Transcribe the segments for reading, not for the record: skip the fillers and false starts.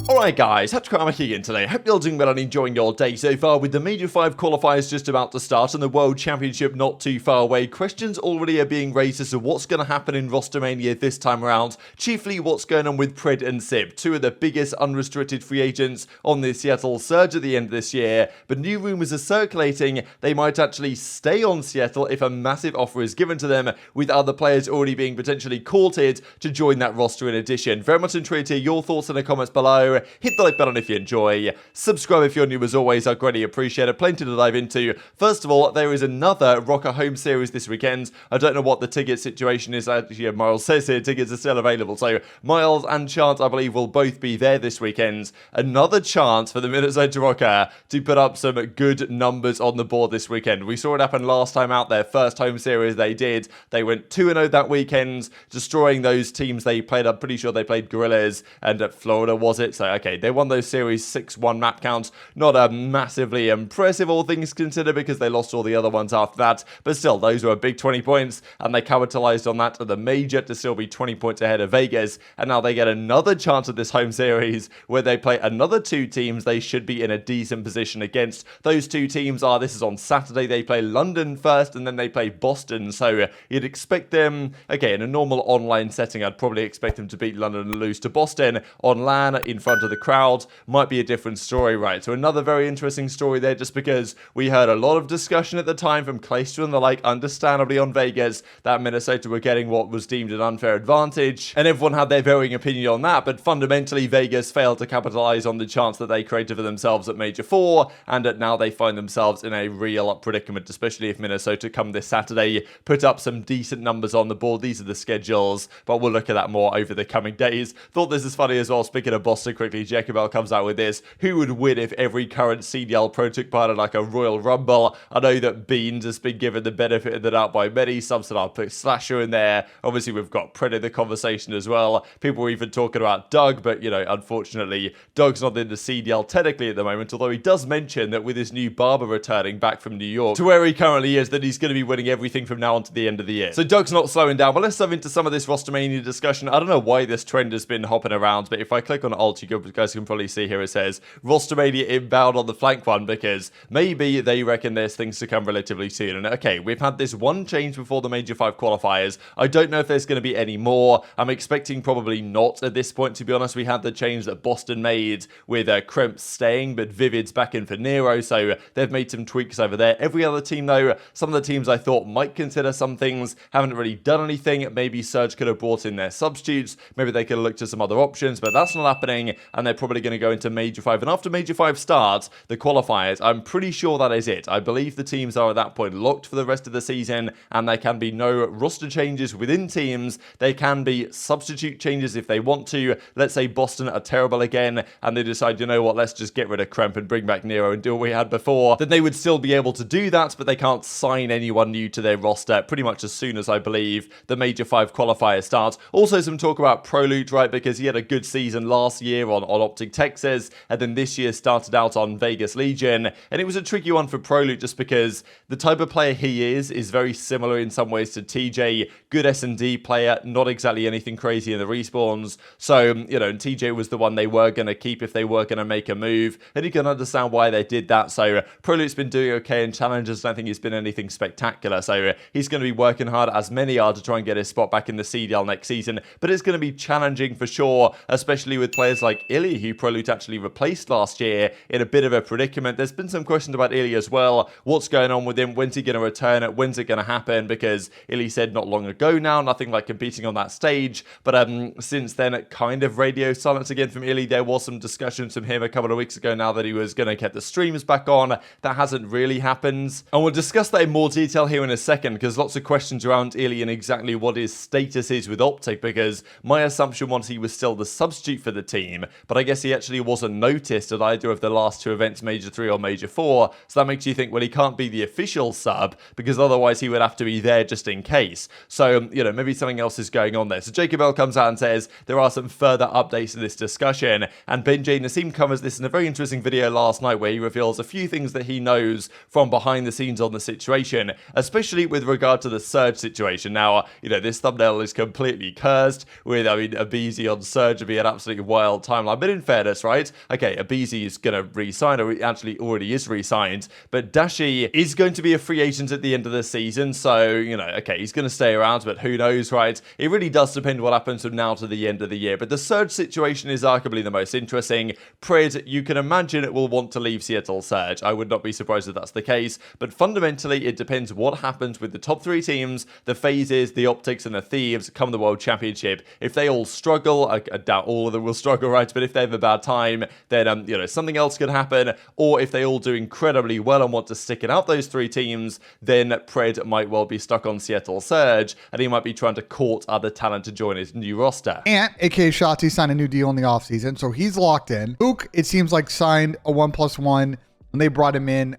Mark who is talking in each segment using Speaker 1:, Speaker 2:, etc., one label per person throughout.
Speaker 1: Alright guys, TacticalRab again today. Hope you're all doing well and enjoying your day so far. With the Major 5 qualifiers just about to start and the World Championship not too far away, questions already are being raised as to what's going to happen in Rostermania this time around. Chiefly what's going on with Pred and Simp, two of the biggest unrestricted free agents on the Seattle Surge at the end of this year. But new rumours are circulating they might actually stay on Seattle if a massive offer is given to them, with other players already being potentially courted to join that roster in addition. Very much intrigued to hear your thoughts in the comments below. Hit the like button if you enjoy. Subscribe if you're new as always, I greatly appreciate it. Plenty to dive into. First of all, there is another Rokkr home series this weekend. I don't know what the ticket situation is. Actually, Miles says here tickets are still available. So Miles and Chance, I believe, will both be there this weekend. Another chance for the Minnesota Rokkr to put up some good numbers on the board this weekend. We saw it happen last time out, their first home series they did. They went 2-0 that weekend, destroying those teams they played. I'm pretty sure they played Guerrillas and Florida, was it? So, okay, they won those series 6-1 map counts. Not a massively impressive, all things considered, because they lost all the other ones after that. But still, those were a big 20 points, and they capitalized on that at the major to still be 20 points ahead of Vegas. And now they get another chance at this home series where they play another two teams they should be in a decent position against. Those two teams are, this is on Saturday, they play London first, and then they play Boston. So you'd expect them, okay, in a normal online setting, I'd probably expect them to beat London and lose to Boston. On LAN, in front of the crowd, might be a different story, right? So another very interesting story there, just because we heard a lot of discussion at the time from Clayster and the like, understandably on Vegas, that Minnesota were getting what was deemed an unfair advantage, and everyone had their varying opinion on that, but fundamentally Vegas failed to capitalize on the chance that they created for themselves at Major 4, and now they find themselves in a real predicament, especially if Minnesota come this Saturday, put up some decent numbers on the board. These are the schedules, but we'll look at that more over the coming days. Thought this is funny as well. Speaking of Boston quickly, Jacob comes out with this. Who would win if every current CDL pro took part in like a Royal Rumble? I know that Beans has been given the benefit of the doubt by many. Some said I'll put Slasher in there. Obviously, we've got Pred in the conversation as well. People were even talking about Doug, but, you know, unfortunately, Doug's not in the CDL technically at the moment, although he does mention that with his new barber returning back from New York to where he currently is, that he's going to be winning everything from now on to the end of the year. So Doug's not slowing down. But let's dive into some of this Rostermania discussion. I don't know why this trend has been hopping around, but if I click on Alt, you guys can probably see here it says Rostermania inbound on the flank one, because maybe they reckon there's things to come relatively soon. And okay, we've had this one change before the Major 5 qualifiers. I don't know if there's going to be any more. I'm expecting probably not at this point, to be honest. We had the change that Boston made with Kremp staying, but Vivid's back in for Nero, so they've made some tweaks over there. Every other team though, some of the teams I thought might consider some things, haven't really done anything. Maybe Surge could have brought in their substitutes, maybe they could have looked at some other options, but that's not happening, and they're probably going to go into Major 5. And after Major 5 starts, the qualifiers, I'm pretty sure that is it. I believe the teams are at that point locked for the rest of the season, and there can be no roster changes within teams. They can be substitute changes if they want to. Let's say Boston are terrible again, and they decide, you know what, let's just get rid of Kremp and bring back Nero and do what we had before. Then they would still be able to do that, but they can't sign anyone new to their roster pretty much as soon as, I believe, the Major 5 qualifier starts. Also some talk about Proloot, right, because he had a good season last year on OpTic Texas, and then this year started out on Vegas Legion, and it was a tricky one for Proloot just because the type of player he is very similar in some ways to TJ. Good S&D player, not exactly anything crazy in the respawns. So, you know, TJ was the one they were going to keep if they were going to make a move, and you can understand why they did that. So Proloot's been doing okay in challenges. I don't think he's been anything spectacular, so he's going to be working hard, as many are, to try and get his spot back in the CDL next season, but it's going to be challenging for sure, especially with players like iLLeY, who Proloot actually replaced last year, in a bit of a predicament. There's been some questions about iLLeY as well. What's going on with him? When's he going to return? When's it going to happen? Because iLLeY said not long ago now, nothing like competing on that stage, but since then, kind of radio silence again from iLLeY. There was some discussions from him a couple of weeks ago now that he was going to get the streams back on. That hasn't really happened, and we'll discuss that in more detail here in a second, because lots of questions around iLLeY and exactly what his status is with OpTic, because my assumption was he was still the substitute for the team, but I guess he actually wasn't noticed at either of the last two events, Major 3 or Major 4, so that makes you think, well, he can't be the official sub, because otherwise he would have to be there just in case. So, you know, maybe something else is going on there. So Jacob L comes out and says there are some further updates to this discussion, and Ben J. Nassim covers this in a very interesting video last night where he reveals a few things that he knows from behind the scenes on the situation, especially with regard to the Surge situation. Now, you know, this thumbnail is completely cursed with, I mean, aBeZy on Surge would be an absolutely wild timeline. But in fairness, right? Okay, aBeZy is going to re-sign, or actually already is re-signed, but Dashy is going to be a free agent at the end of the season. So, you know, okay, he's going to stay around, but who knows, right? It really does depend what happens from now to the end of the year. But the Surge situation is arguably the most interesting. Pred, you can imagine it will want to leave Seattle Surge. I would not be surprised if that's the case. But fundamentally, it depends what happens with the top 3 teams, the FaZes, the OpTics, and the Thieves come the World Championship. If they all struggle, I doubt all of them will struggle, right? But if they have a bad time, then, you know, something else could happen. Or if they all do incredibly well and want to stick it out those 3 teams, then Pred might well be stuck on Seattle Surge, and he might be trying to court other talent to join his new roster.
Speaker 2: Ant, aka Shotzzy, signed a new deal in the offseason, so he's locked in. Huke, it seems like, signed a 1+1 when they brought him in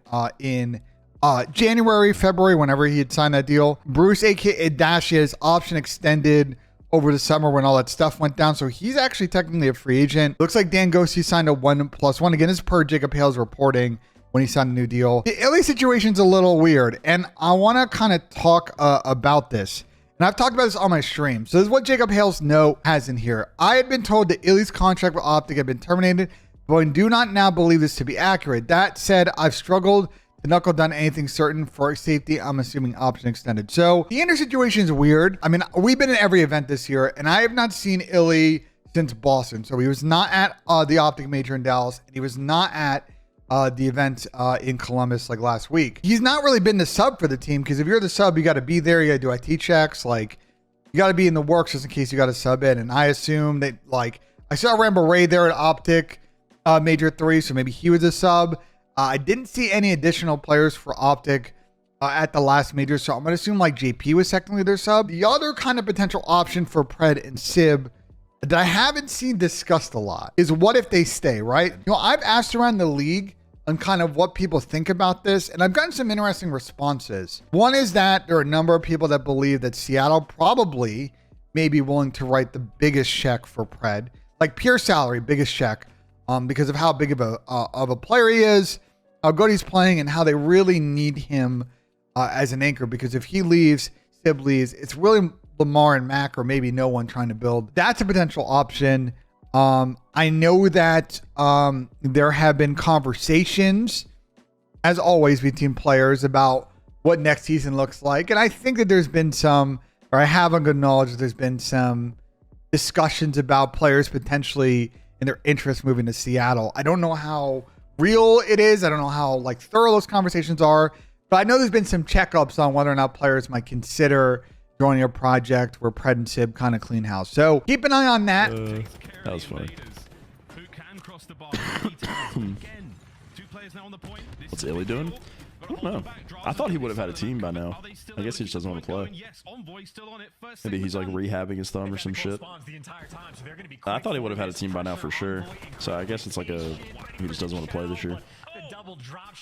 Speaker 2: January, February, whenever he had signed that deal. Bruce, aka Dashy, his option extended over the summer when all that stuff went down, so he's actually technically a free agent. Looks like Ghosty signed a 1+1. Again, this is per Jacob Hale's reporting when he signed a new deal. The iLLeY situation's a little weird, and I want to kind of talk about this. And I've talked about this on my stream. So this is what Jacob Hale's note has in here. I had been told that iLLeY's contract with OpTic had been terminated, but I do not now believe this to be accurate. That said, I've struggled to knuckle down anything certain for safety. I'm assuming option extended. So the Ender situation is weird. I mean, we've been in every event this year, and I have not seen iLLeY since Boston. So he was not at the OpTic Major in Dallas, and he was not at the event in Columbus like last week. He's not really been the sub for the team, because if you're the sub, you got to be there. You got to do IT checks. Like, you got to be in the works just in case you got to sub in. And I assume that, like, I saw Rambo Ray there at OpTic Major 3, so maybe he was a sub. I didn't see any additional players for OpTic at the last major, so I'm going to assume like JP was technically their sub. The other kind of potential option for Pred and Sib that I haven't seen discussed a lot is what if they stay, right? You know, I've asked around the league on kind of what people think about this, and I've gotten some interesting responses. One is that there are a number of people that believe that Seattle probably may be willing to write the biggest check for Pred, like pure salary, biggest check, because of how big of a player he is, how good he's playing, and how they really need him as an anchor. Because if he leaves, Sib leaves, it's really Lamar and Mack, or maybe no one trying to build. That's a potential option. I know that there have been conversations, as always, between players about what next season looks like. And I think that there's been some, or I have a good knowledge that there's been some discussions about players potentially in their interest moving to Seattle. I don't know how real it is. I don't know how like thorough those conversations are, but I know there's been some checkups on whether or not players might consider joining a project where Pred and Sib kind of clean house. So keep an eye on that.
Speaker 3: That was funny. What's iLLeY doing? I don't know. I thought he would have had a team by now. I guess he just doesn't want to play. Maybe he's like rehabbing his thumb or some shit. I thought he would have had a team by now for sure. So I guess it's like he just doesn't want to play this year.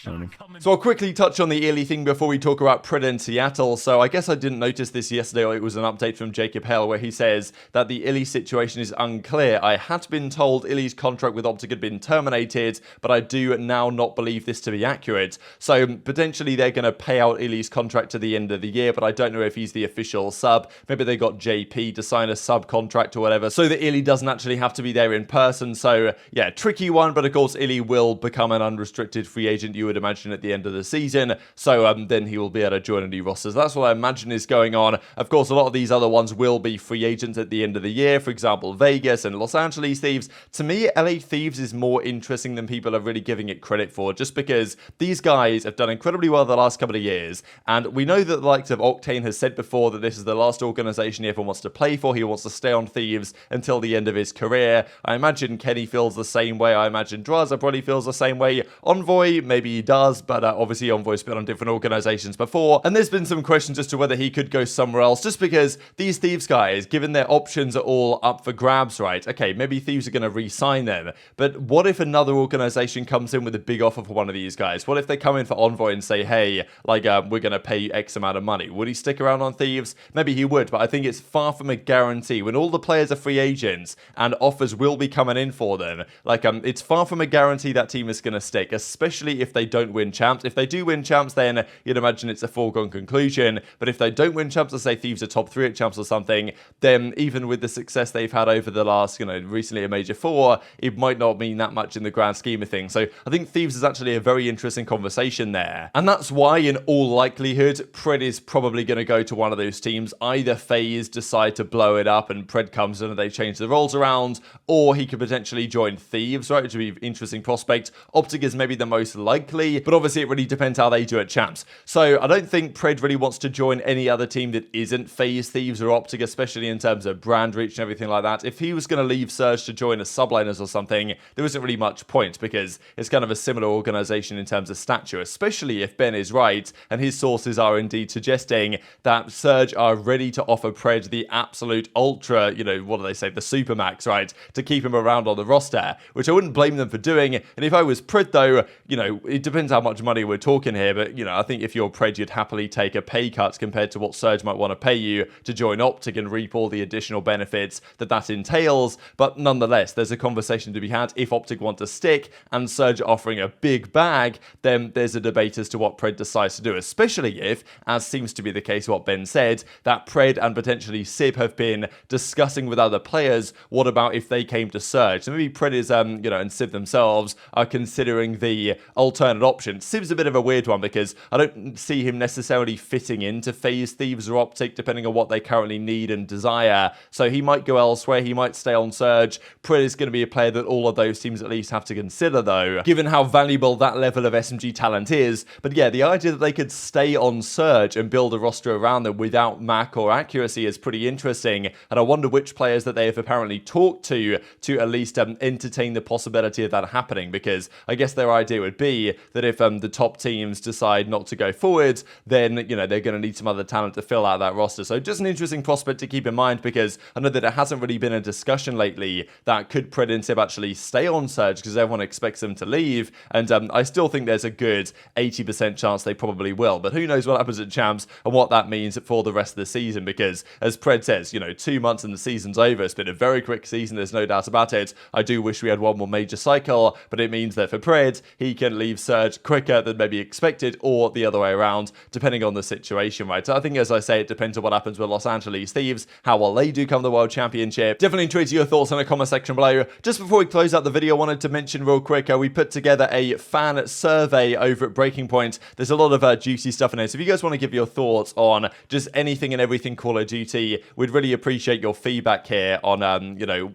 Speaker 1: So I'll quickly touch on the iLLeY thing before we talk about Pred and Seattle. So I guess I didn't notice this yesterday, or it was an update from Jacob Hale where he says that the iLLeY situation is unclear. I had been told iLLeY's contract with OpTic had been terminated, but I do now not believe this to be accurate. So potentially they're going to pay out iLLeY's contract to the end of the year, but I don't know if he's the official sub. Maybe they got JP to sign a sub contract or whatever, so that iLLeY doesn't actually have to be there in person. So yeah, tricky one, but of course iLLeY will become an unrestricted free agent, you would imagine, at the end of the season. So then he will be able to join a new roster. So that's what I imagine is going on. Of course, a lot of these other ones will be free agents at the end of the year. For example, Vegas and Los Angeles Thieves. To me, LA Thieves is more interesting than people are really giving it credit for, just because these guys have done incredibly well the last couple of years. And we know that the likes of Octane has said before that this is the last organization he ever wants to play for. He wants to stay on Thieves until the end of his career. I imagine Kenny feels the same way. I imagine Drazah probably feels the same way. Envoy, maybe he does, but obviously Envoy's been on different organizations before, and there's been some questions as to whether he could go somewhere else, just because these Thieves guys, given their options are all up for grabs, right? Okay, maybe Thieves are going to re-sign them, but what if another organization comes in with a big offer for one of these guys? What if they come in for Envoy and say, hey, like, we're going to pay you X amount of money? Would he stick around on Thieves? Maybe he would, but I think it's far from a guarantee. When all the players are free agents and offers will be coming in for them, like, it's far from a guarantee that team is going to stick, especially especially if they don't win champs. If they do win champs, then you'd imagine it's a foregone conclusion. But if they don't win champs, let's say Thieves are top 3 at champs or something, then even with the success they've had over the last, recently a Major 4, it might not mean that much in the grand scheme of things. So I think Thieves is actually a very interesting conversation there. And that's why, in all likelihood, Pred is probably going to go to one of those teams. Either FaZe decide to blow it up and Pred comes in and they change the roles around, or he could potentially join Thieves, right, which would be an interesting prospect. OpTic is maybe the most likely, but obviously it really depends how they do at champs. So I don't think Pred really wants to join any other team that isn't FaZe, Thieves, or OpTic, especially in terms of brand reach and everything like that. If he was going to leave Surge to join a subliners or something, there wasn't really much point, because it's kind of a similar organization in terms of stature, especially if Ben is right and his sources are indeed suggesting that Surge are ready to offer Pred the absolute ultra, what do they say, the supermax, right, to keep him around on the roster, which I wouldn't blame them for doing. And if I was Pred, though, it depends how much money we're talking here, but I think if you're Pred, you'd happily take a pay cut compared to what Surge might want to pay you to join OpTic and reap all the additional benefits that entails. But nonetheless, there's a conversation to be had. If OpTic want to stick and Surge offering a big bag, then there's a debate as to what Pred decides to do, especially if, as seems to be the case what Ben said, that Pred and potentially Simp have been discussing with other players, what about if they came to Surge? So maybe Pred is, and Simp themselves are considering the alternate option. Simp's a bit of a weird one, because I don't see him necessarily fitting into FaZe, Thieves, or OpTic, depending on what they currently need and desire. So he might go elsewhere, he might stay on Surge. Pred is going to be a player that all of those teams at least have to consider, though, given how valuable that level of SMG talent is. But yeah, the idea that they could stay on Surge and build a roster around them without Mack or accuracy is pretty interesting, and I wonder which players that they have apparently talked to at least entertain the possibility of that happening, because I guess their idea would be that if the top teams decide not to go forward, then they're going to need some other talent to fill out that roster. So just an interesting prospect to keep in mind, because I know that it hasn't really been a discussion lately that could Pred and Simp actually stay on Surge, because everyone expects them to leave, and I still think there's a good 80% chance they probably will. But who knows what happens at champs and what that means for the rest of the season, because as Pred says, 2 months and the season's over. It's been a very quick season, there's no doubt about it. I do wish we had one more major cycle, but it means that for Pred, he can leave Surge quicker than maybe expected, or the other way around, depending on the situation, right? So I think, as I say, it depends on what happens with Los Angeles Thieves, how well they do come the World Championship. Definitely tweet your thoughts in the comment section below. Just before we close out the video, I wanted to mention real quick, we put together a fan survey over at Breaking Point. There's a lot of juicy stuff in there, so if you guys want to give your thoughts on just anything and everything Call of Duty, we'd really appreciate your feedback here on,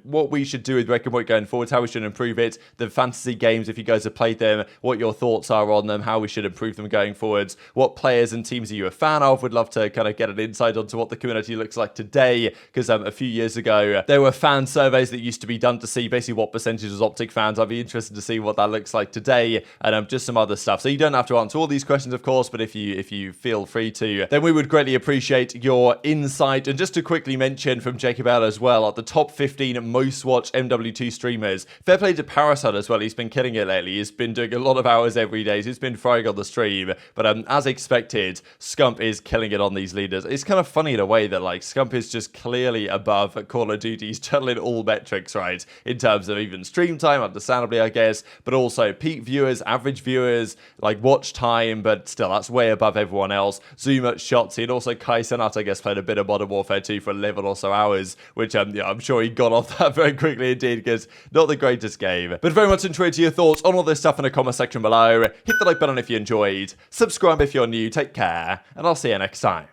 Speaker 1: what we should do with Breaking Point going forward, how we should improve it, the fantasy games, if you guys have played them, what your thoughts are on them, how we should improve them going forwards, what players and teams are you a fan of. We'd love to kind of get an insight onto what the community looks like today, because a few years ago, there were fan surveys that used to be done to see basically what percentage was OpTic fans. I'd be interested to see what that looks like today, and just some other stuff. So you don't have to answer all these questions, of course, but if you feel free to, then we would greatly appreciate your insight. And just to quickly mention from Jacob L as well, at the top 15 most watched MW2 streamers, fair play to Parasite as well. He's been killing it lately. He's been doing a lot of hours every day. He's been frying on the stream, but as expected, Scump is killing it on these leaders. It's kind of funny in a way that Scump is just clearly above Call of Duty. He's totaling all metrics, right, in terms of even stream time, understandably, I guess, but also peak viewers, average viewers, watch time, but still, that's way above everyone else. Zuma, Shotzzy, and also Kai Cenat, I guess, played a bit of Modern Warfare 2 for 11 or so hours, which I'm sure he got off that very quickly indeed, because not the greatest game. But very much enjoyed your thoughts on all this stuff in the comment section below. Hit the like button if you enjoyed, subscribe if you're new, take care, and I'll see you next time.